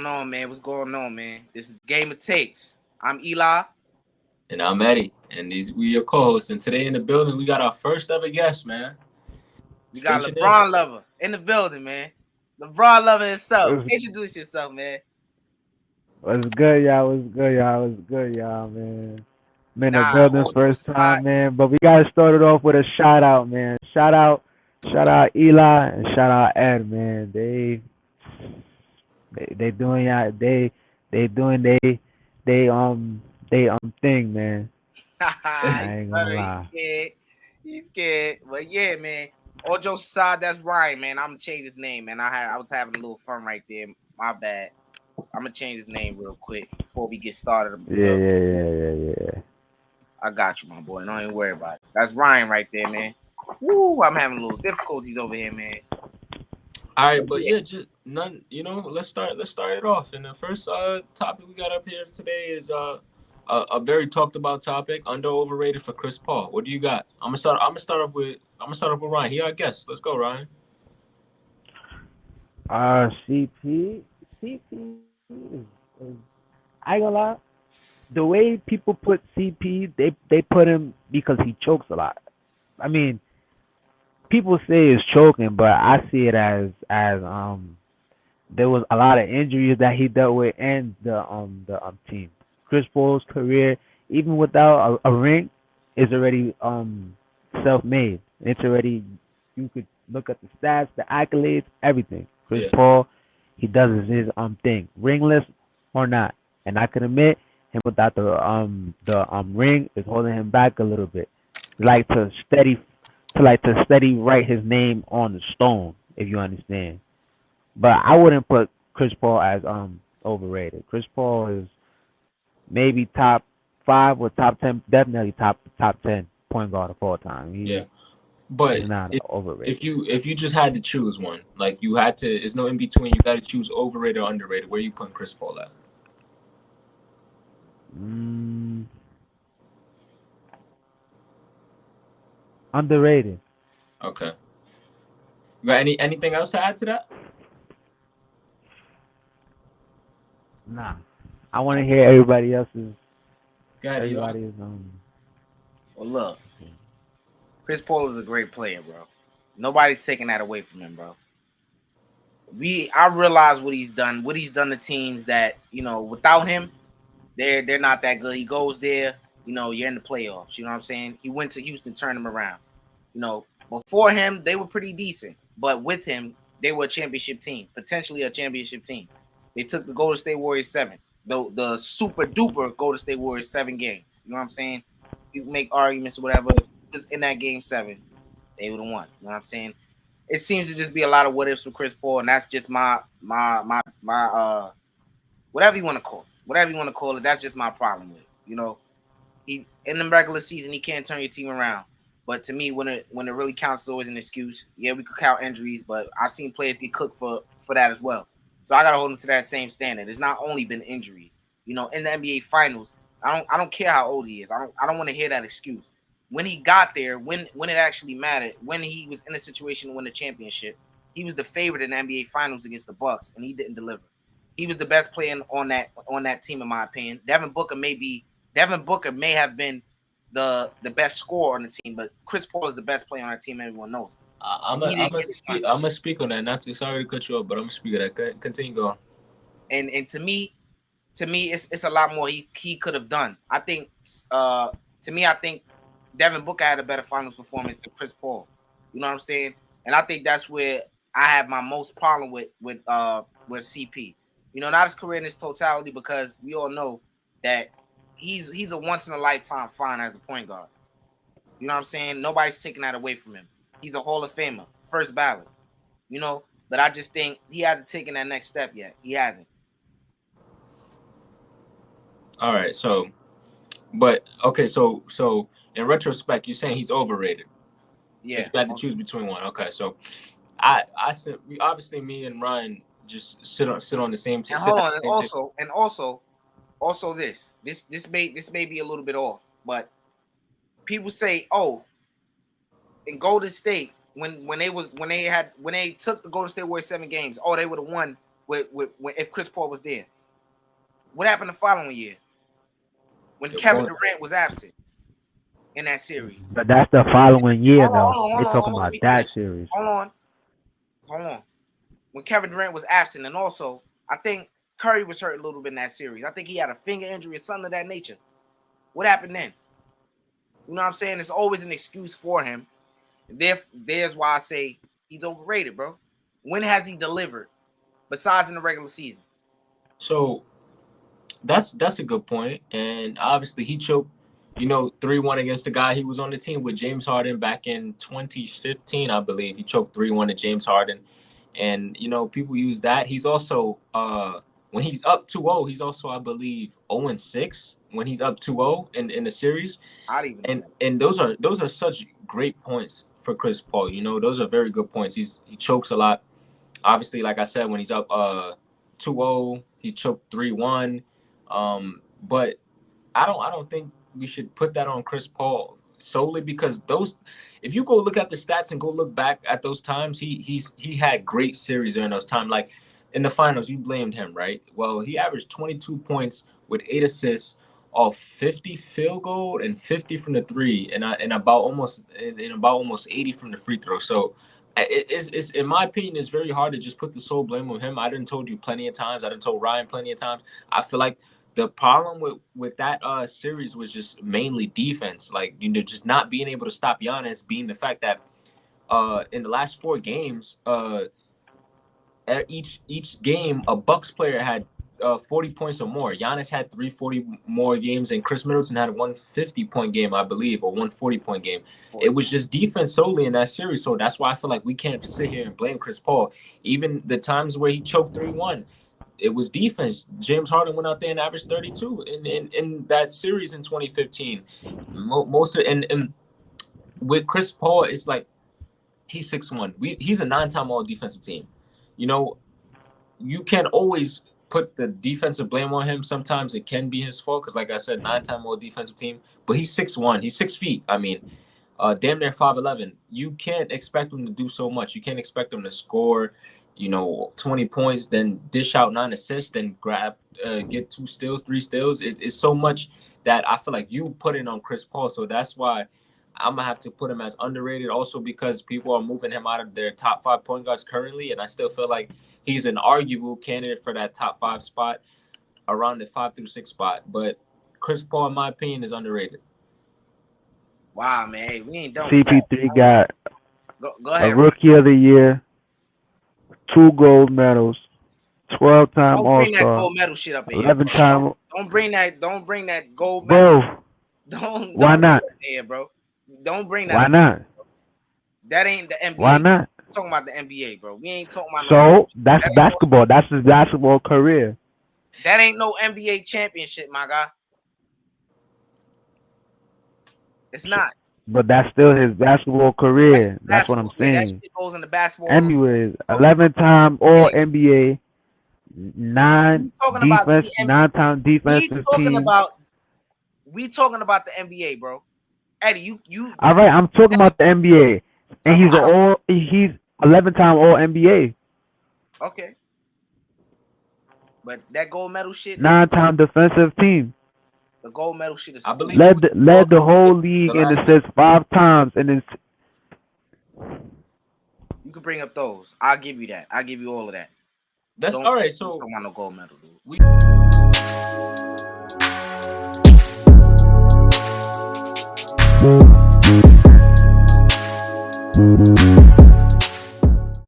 going on, man? What's going on, man? This is Game of Takes. I'm Eli. And I'm Eddie, and we your co-hosts. And today in the building, we got our first ever guest, man. We got State your name. LeBron Lover in the building, man. LeBron Lover himself. What's, Introduce yourself, man. what's good, y'all? What's good, y'all? What's good, y'all, man? I'm in the Nah, building Ojo first side. time, man. But we gotta start it off with a shout out, man. Shout out Eli and shout out Ed, man. They doing y'all they doing they thing, man. I He's ain't gonna better. He's lie. scared. He's scared. But yeah, man. Ojo side. That's Ryan, man. I'm gonna change his name, man. I was having a little fun right there. My bad. I'm gonna change his name real quick before we get started. Yeah. I got you, my boy. Don't even worry about it. That's Ryan right there, man. Woo! I'm having a little difficulties over here, man. All right, But but yeah. yeah, just none. Let's start. Let's start it off. And the first topic we got up here today is a very talked about topic: under overrated for Chris Paul. What do you got? I'm gonna start off with Ryan. He our guest. Let's go, Ryan. CP, I ain't gonna lie. The way people put CP, they put him because he chokes a lot. I mean, people say it's choking, but I see it as there was a lot of injuries that he dealt with and the team. Chris Paul's career, even without a ring, is already self made. It's already you could look at the stats, the accolades, everything. Chris Yeah, Paul, he does his thing, ringless or not. And I can admit him without the ring is holding him back a little bit. Like to steady write his name on the stone, if you understand. But I wouldn't put Chris Paul as overrated. Chris Paul is maybe top 5 or top 10, definitely top 10 point guard of all time. yeah. He's But not if if overrated. you if you just had to choose one, like you had to, there's no in between. You got to choose overrated or underrated. Where you putting Chris Paul at? Mm, underrated. Okay. You got anything else to add to that? Nah. I want to hear Got it, y'all. everybody's Well, look, Chris Paul is a great player, bro. Nobody's taking that away from him, bro. I realize what he's done to teams that, without him, they're not that good. He goes there, you're in the playoffs. You know what I'm saying? He went to Houston, turned them around. Before him, they were pretty decent, but with him, they were a championship team, potentially a championship team. They took the Golden State Warriors 7, the super duper Golden State Warriors 7 games. You know what I'm saying? You can make arguments or whatever. If it was in that game 7, they would have won. You know what I'm saying? It seems to just be a lot of what ifs with Chris Paul, and that's just my whatever you want to call it. Whatever you want to call it, that's just my problem with it. He in the regular season he can't turn your team around. But to me, when it really counts, it's always an excuse. Yeah, we could count injuries, but I've seen players get cooked for that as well. So I gotta hold him to that same standard. It's not only been injuries. In the NBA Finals, I don't care how old he is. I don't want to hear that excuse. When he got there, when it actually mattered, when he was in a situation to win the championship, he was the favorite in the NBA Finals against the Bucks, and he didn't deliver. He was the best player on that team, in my opinion. Devin Booker may have been the best scorer on the team, but Chris Paul is the best player on our team. Everyone knows, I'm and a, he I'm didn't a get as speak. much. I'm gonna speak on that. Not to sorry to cut you off, but I'm gonna speak of that. Continue going. And to me, it's a lot more he could have done. I think Devin Booker had a better finals performance than Chris Paul. You know what I'm saying? And I think that's where I have my most problem with CP. Not his career in its totality, because we all know that he's a once in a lifetime find as a point guard. You know what I'm saying? Nobody's taking that away from him. He's a Hall of Famer, first ballot. You know, but I just think he hasn't taken that next step yet. He hasn't. All right. But okay. So in retrospect, you're saying he's overrated. If Yeah. you had to choose between one, okay. So I said we obviously me and Ryan just sit on the same And sit hold at on, the same table. also this may be a little bit off, but people say, oh, in Golden State, when they took the Golden State Warriors 7 games, oh, they would have won. if Chris Paul was there? What happened the following year when Kevin Durant was absent in that series? But that's the following year, though. Hold They're talking on, let about me that finish. series. Hold on. When Kevin Durant was absent, and also I think Curry was hurt a little bit in that series. I think he had a finger injury or something of that nature. What happened then? You know what I'm saying? There's always an excuse for him. There's why I say he's overrated, bro. When has he delivered besides in the regular season? So that's a good point. And obviously he choked, 3-1 against the guy he was on the team with, James Harden, back in 2015, I believe. He choked 3-1 to James Harden. And, people use that. He's also when he's up 2-0, he's also, I believe, 0-6 when he's up 2-0 in the series. And those are such great points for Chris Paul. Those are very good points. He chokes a lot. Obviously, like I said, when he's up 2-0, he choked 3-1. But I don't think we should put that on Chris Paul solely because if you go look at the stats and go look back at those times, he had great series during those times. Like in the finals, you blamed him, right? Well, he averaged 22 points with 8 assists off 50 field goal and 50 from the three, and about almost 80 from the free throw. So it's in my opinion, it's very hard to just put the sole blame on him. I done told you plenty of times. I done told Ryan plenty of times. I feel like the problem with that series was just mainly defense. Like, just not being able to stop Giannis, being the fact that in the last 4 games, at each game, a Bucks player had 40 points or more. Giannis had 340 more games, and Chris Middleton had a 150-point game, I believe, or 140-point game. It was just defense solely in that series. So that's why I feel like we can't sit here and blame Chris Paul. Even the times where he choked 3-1, it was defense. James Harden went out there and averaged 32 in that series in 2015. And with Chris Paul, it's like he's 6'1". He's a 9-time all defensive team. You can't always put the defensive blame on him. Sometimes it can be his fault because, like I said, 9-time all defensive team. But he's 6'1". He's 6 feet. I mean, damn near 5'11". You can't expect him to do so much. You can't expect him to score 20 points, then dish out 9 assists, then get 2 steals, 3 steals. It's so much that I feel like you put it on Chris Paul. So that's why I'm going to have to put him as underrated, also because people are moving him out of their top 5 point guards currently. And I still feel like he's an arguable candidate for that top 5 spot, around the 5 through 6 spot. But Chris Paul, in my opinion, is underrated. Wow, man. Hey, we ain't done. CP3 got go ahead, a Rookie of the Year, 2 gold medals, 12-time All-Star. Don't bring that gold medal shit up in 11-time. Here. Don't bring that gold medal. Bro, why not? Yeah, bro. Don't bring that. Why not? That ain't the NBA. Why not? We're talking about the NBA, bro. We ain't talking about. So that's basketball. That's his basketball career. That ain't no NBA championship, my guy. It's not. But that's still his basketball career. That's what I'm saying. That shit goes in the basketball. Anyways, 11-time All NBA, 9 defense, 9-time defensive team. We talking about the NBA, bro. Eddie, you. All right, I'm talking about the NBA, and he's 11-time All NBA. Okay. But that gold medal shit. 9-time defensive team. The gold medal shit is. I believe led the whole league in assists 5 times, and then. You can bring up those. I'll give you that. I'll give you all of that. That's all right. So I don't want no gold medal, dude.